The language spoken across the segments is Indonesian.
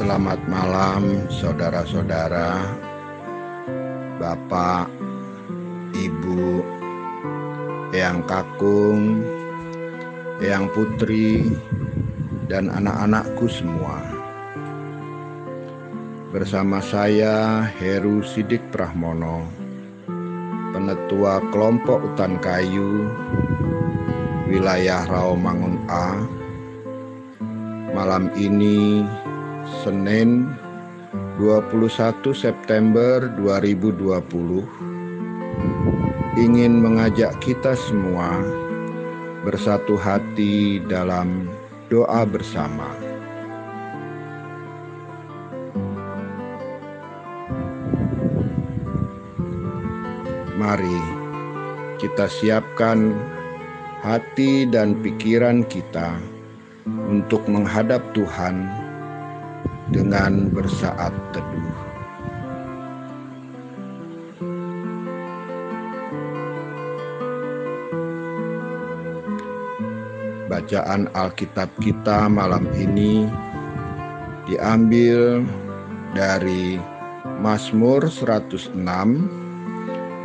Selamat malam saudara-saudara, Bapak, Ibu, Eyang Kakung, Eyang Putri, dan anak-anakku semua. Bersama saya Heru Sidik Prahmono, Penetua Kelompok Utan Kayu, Wilayah Rawamangun A. Malam ini Senin 21 September 2020 ingin mengajak kita semua bersatu hati dalam doa bersama. Mari kita siapkan hati dan pikiran kita untuk menghadap Tuhan dengan bersaat teduh. Bacaan Alkitab kita malam ini diambil dari Mazmur 106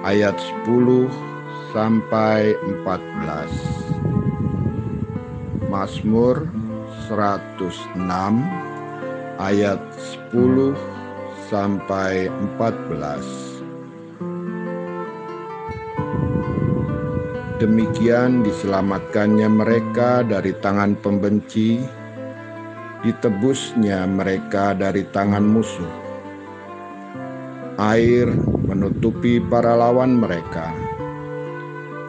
ayat 10 sampai 14. Mazmur 106 ayat 10 sampai 14. Demikian diselamatkannya mereka dari tangan pembenci, ditebusnya mereka dari tangan musuh. Air menutupi para lawan mereka,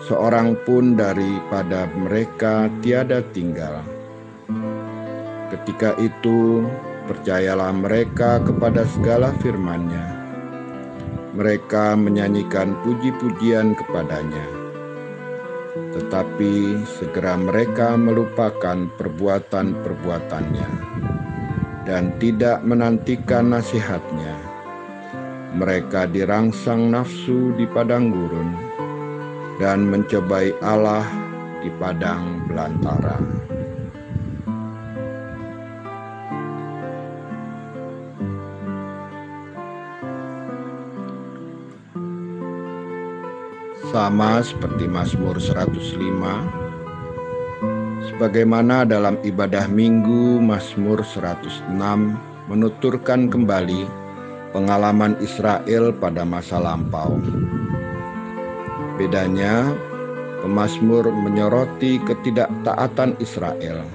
seorang pun daripada mereka tiada tinggal. Ketika itu percayalah mereka kepada segala firman-Nya. Mereka menyanyikan puji-pujian kepadanya. Tetapi segera mereka melupakan perbuatan-perbuatannya dan tidak menantikan nasihat-Nya. Mereka dirangsang nafsu di padang gurun dan mencobai Allah di padang belantara. Sama seperti Mazmur 105, sebagaimana dalam ibadah Minggu, Mazmur 106 menuturkan kembali pengalaman Israel pada masa lampau. Bedanya, pemazmur menyoroti ketidaktaatan Israel.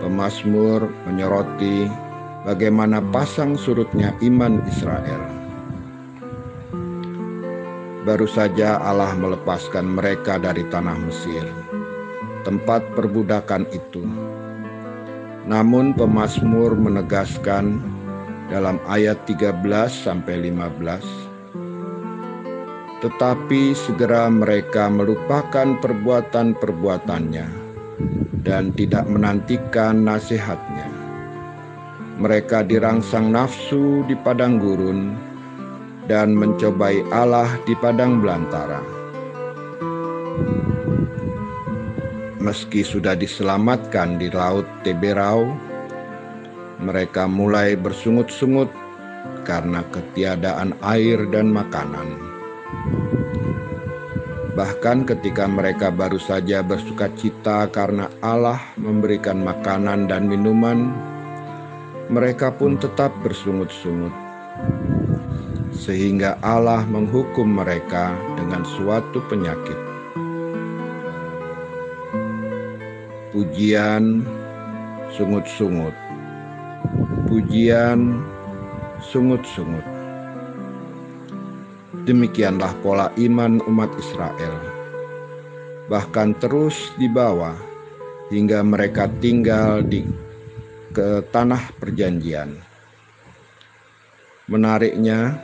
Pemazmur menyoroti bagaimana pasang surutnya iman Israel. Baru saja Allah melepaskan mereka dari tanah Mesir, tempat perbudakan itu. Namun pemazmur menegaskan dalam ayat 13-15, tetapi segera mereka melupakan perbuatan-perbuatannya dan tidak menantikan nasihat-Nya. Mereka dirangsang nafsu di padang gurun dan mencobai Allah di padang belantara. Meski sudah diselamatkan di laut Teberau, mereka mulai bersungut-sungut karena ketiadaan air dan makanan. Bahkan ketika mereka baru saja bersukacita karena Allah memberikan makanan dan minuman, mereka pun tetap bersungut-sungut, sehingga Allah menghukum mereka dengan suatu penyakit. Pujian, sungut-sungut. Pujian, sungut-sungut. Demikianlah pola iman umat Israel, bahkan terus dibawa hingga mereka tinggal ke tanah perjanjian. Menariknya,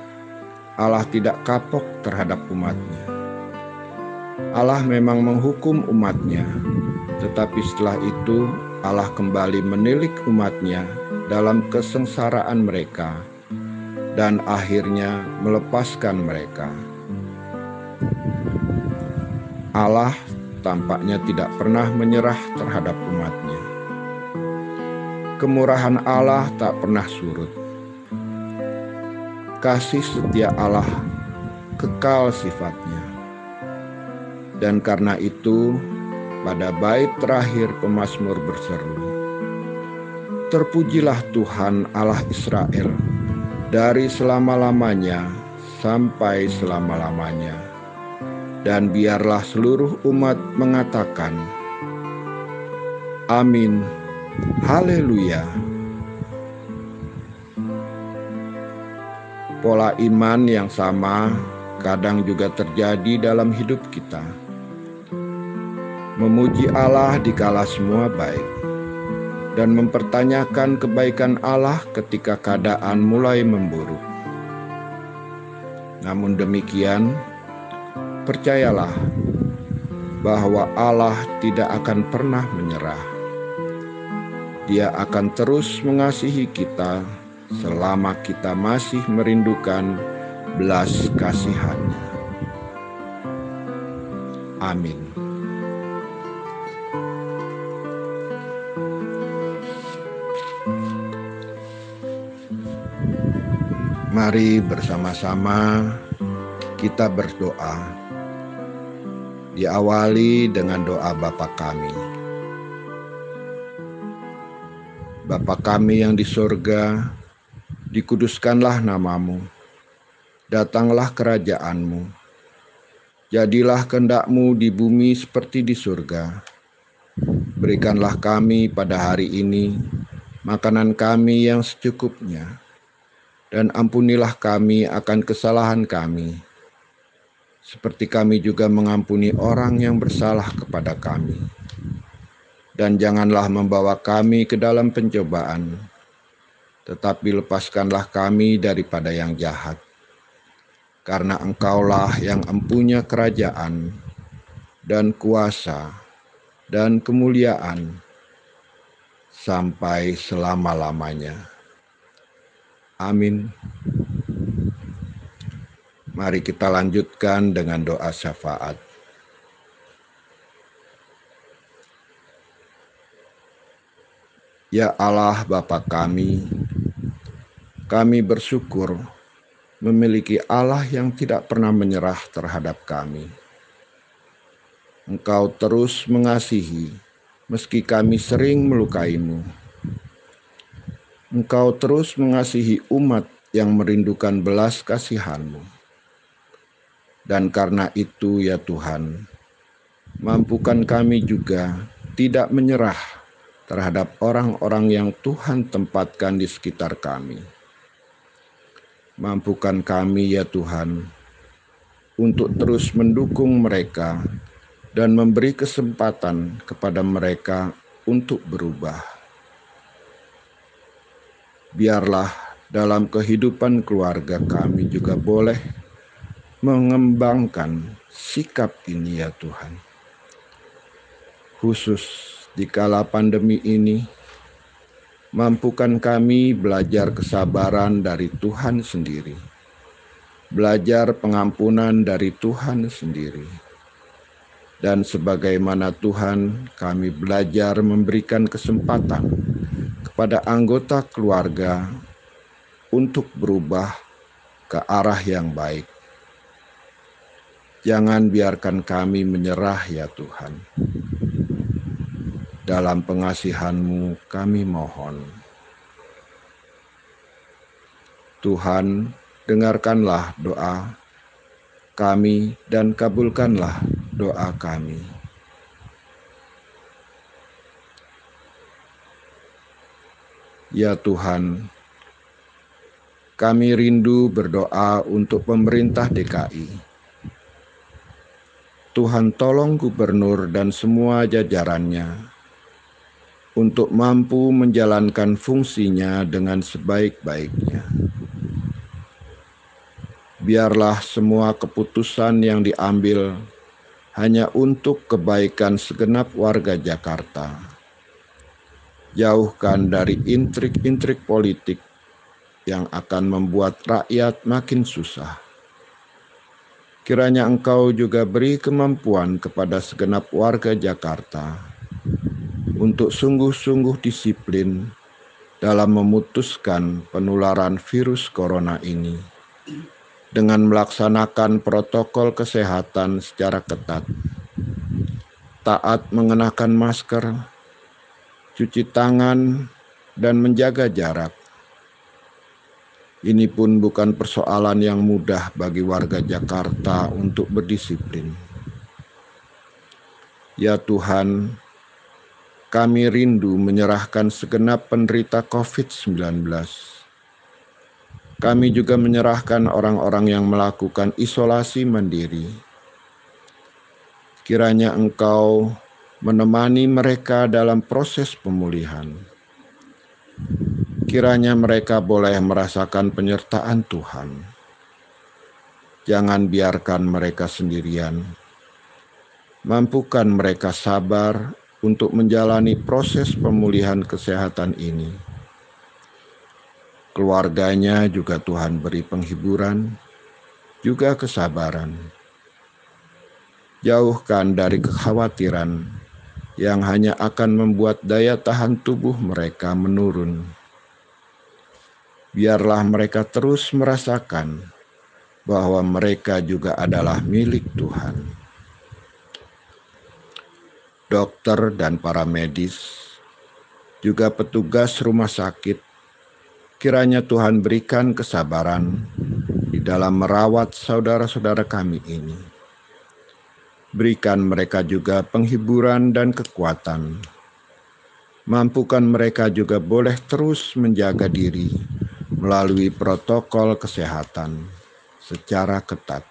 Allah tidak kapok terhadap umat-Nya. Allah memang menghukum umat-Nya, tetapi setelah itu Allah kembali menilik umat-Nya dalam kesengsaraan mereka dan akhirnya melepaskan mereka. Allah tampaknya tidak pernah menyerah terhadap umat-Nya. Kemurahan Allah tak pernah surut. Kasih setia Allah kekal sifatnya. Dan karena itu, pada bait terakhir pemazmur berseru, "Terpujilah Tuhan Allah Israel dari selama-lamanya sampai selama-lamanya." Dan biarlah seluruh umat mengatakan, "Amin, haleluya." Pola iman yang sama kadang juga terjadi dalam hidup kita. Memuji Allah dikala semua baik, dan mempertanyakan kebaikan Allah ketika keadaan mulai memburuk. Namun demikian, percayalah bahwa Allah tidak akan pernah menyerah. Dia akan terus mengasihi kita selama kita masih merindukan belas kasihan-Nya. Amin. Mari bersama-sama kita berdoa. Diawali dengan doa Bapa kami. Bapa kami yang di surga, dikuduskanlah namamu. Datanglah kerajaan-Mu. Jadilah kehendak-Mu di bumi seperti di surga. Berikanlah kami pada hari ini makanan kami yang secukupnya. Dan ampunilah kami akan kesalahan kami, seperti kami juga mengampuni orang yang bersalah kepada kami. Dan janganlah membawa kami ke dalam pencobaan, tetapi lepaskanlah kami daripada yang jahat. Karena Engkaulah yang empunya kerajaan, dan kuasa, dan kemuliaan, sampai selama-lamanya. Amin. Mari kita lanjutkan dengan doa syafaat. Ya Allah Bapa kami bersyukur memiliki Allah yang tidak pernah menyerah terhadap kami. Engkau terus mengasihi meski kami sering melukai-Mu. Engkau terus mengasihi umat yang merindukan belas kasihan-Mu. Dan karena itu ya Tuhan, mampukan kami juga tidak menyerah terhadap orang-orang yang Tuhan tempatkan di sekitar kami. Mampukan kami ya Tuhan, untuk terus mendukung mereka dan memberi kesempatan kepada mereka untuk berubah. Biarlah dalam kehidupan keluarga kami juga boleh mengembangkan sikap ini ya Tuhan. Khusus di kala pandemi ini, mampukan kami belajar kesabaran dari Tuhan sendiri. Belajar pengampunan dari Tuhan sendiri. Dan sebagaimana Tuhan, kami belajar memberikan kesempatan kepada anggota keluarga untuk berubah ke arah yang baik. Jangan biarkan kami menyerah ya Tuhan. Dalam pengasihan-Mu kami mohon. Tuhan, dengarkanlah doa kami dan kabulkanlah doa kami. Ya Tuhan, kami rindu berdoa untuk pemerintah DKI. Tuhan tolong gubernur dan semua jajarannya untuk mampu menjalankan fungsinya dengan sebaik-baiknya. Biarlah semua keputusan yang diambil hanya untuk kebaikan segenap warga Jakarta. Jauhkan dari intrik-intrik politik yang akan membuat rakyat makin susah. Kiranya Engkau juga beri kemampuan kepada segenap warga Jakarta untuk sungguh-sungguh disiplin dalam memutuskan penularan virus corona ini dengan melaksanakan protokol kesehatan secara ketat, taat mengenakan masker, cuci tangan, dan menjaga jarak. Ini pun bukan persoalan yang mudah bagi warga Jakarta untuk berdisiplin. Ya Tuhan, kami rindu menyerahkan segenap penderita COVID-19. Kami juga menyerahkan orang-orang yang melakukan isolasi mandiri. Kiranya Engkau menemani mereka dalam proses pemulihan. Kiranya mereka boleh merasakan penyertaan Tuhan. Jangan biarkan mereka sendirian. Mampukan mereka sabar untuk menjalani proses pemulihan kesehatan ini. Keluarganya juga Tuhan beri penghiburan, juga kesabaran. Jauhkan dari kekhawatiran yang hanya akan membuat daya tahan tubuh mereka menurun. Biarlah mereka terus merasakan bahwa mereka juga adalah milik Tuhan. Dokter dan para medis, juga petugas rumah sakit, kiranya Tuhan berikan kesabaran di dalam merawat saudara-saudara kami ini. Berikan mereka juga penghiburan dan kekuatan. Mampukan mereka juga boleh terus menjaga diri melalui protokol kesehatan secara ketat.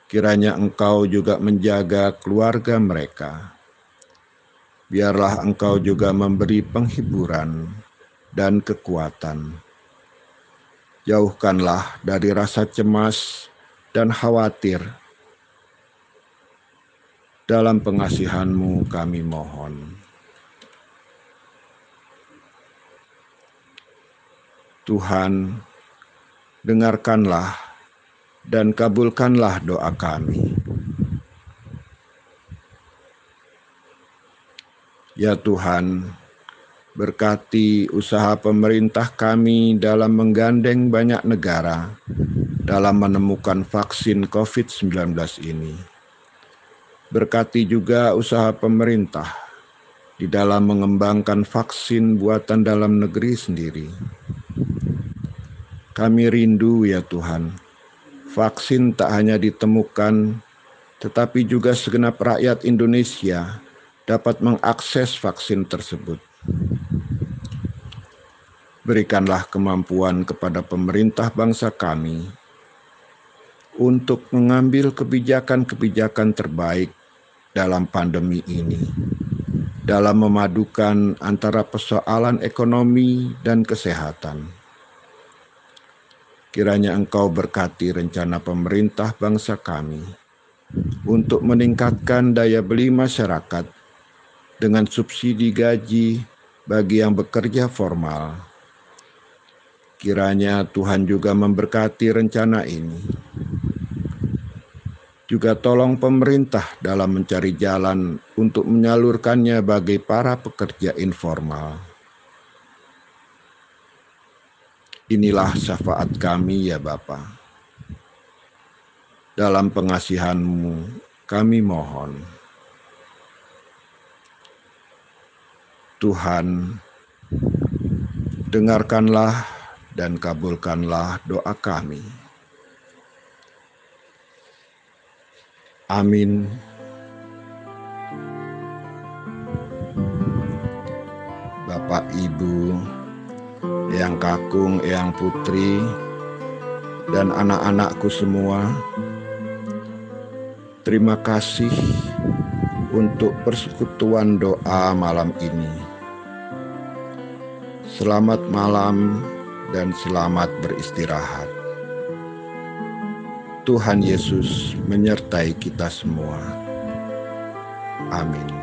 Kiranya Engkau juga menjaga keluarga mereka. Biarlah Engkau juga memberi penghiburan dan kekuatan. Jauhkanlah dari rasa cemas dan khawatir. Dalam pengasihan-Mu kami mohon. Tuhan, dengarkanlah dan kabulkanlah doa kami. Ya Tuhan, berkati usaha pemerintah kami dalam menggandeng banyak negara dalam menemukan vaksin COVID-19 ini. Berkati juga usaha pemerintah di dalam mengembangkan vaksin buatan dalam negeri sendiri. Kami rindu ya Tuhan, vaksin tak hanya ditemukan, tetapi juga segenap rakyat Indonesia dapat mengakses vaksin tersebut. Berikanlah kemampuan kepada pemerintah bangsa kami untuk mengambil kebijakan-kebijakan terbaik dalam pandemi ini, dalam memadukan antara persoalan ekonomi dan kesehatan. Kiranya Engkau berkati rencana pemerintah bangsa kami untuk meningkatkan daya beli masyarakat dengan subsidi gaji bagi yang bekerja formal. Kiranya Tuhan juga memberkati rencana ini. Juga tolong pemerintah dalam mencari jalan untuk menyalurkannya bagi para pekerja informal. Inilah syafaat kami ya Bapa. Dalam pengasihan-Mu kami mohon. Tuhan, dengarkanlah dan kabulkanlah doa kami. Amin. Bapak, Ibu, Eyang Kakung, Eyang Putri, dan anak-anakku semua, terima kasih untuk persekutuan doa malam ini. Selamat malam dan selamat beristirahat. Tuhan Yesus menyertai kita semua. Amin.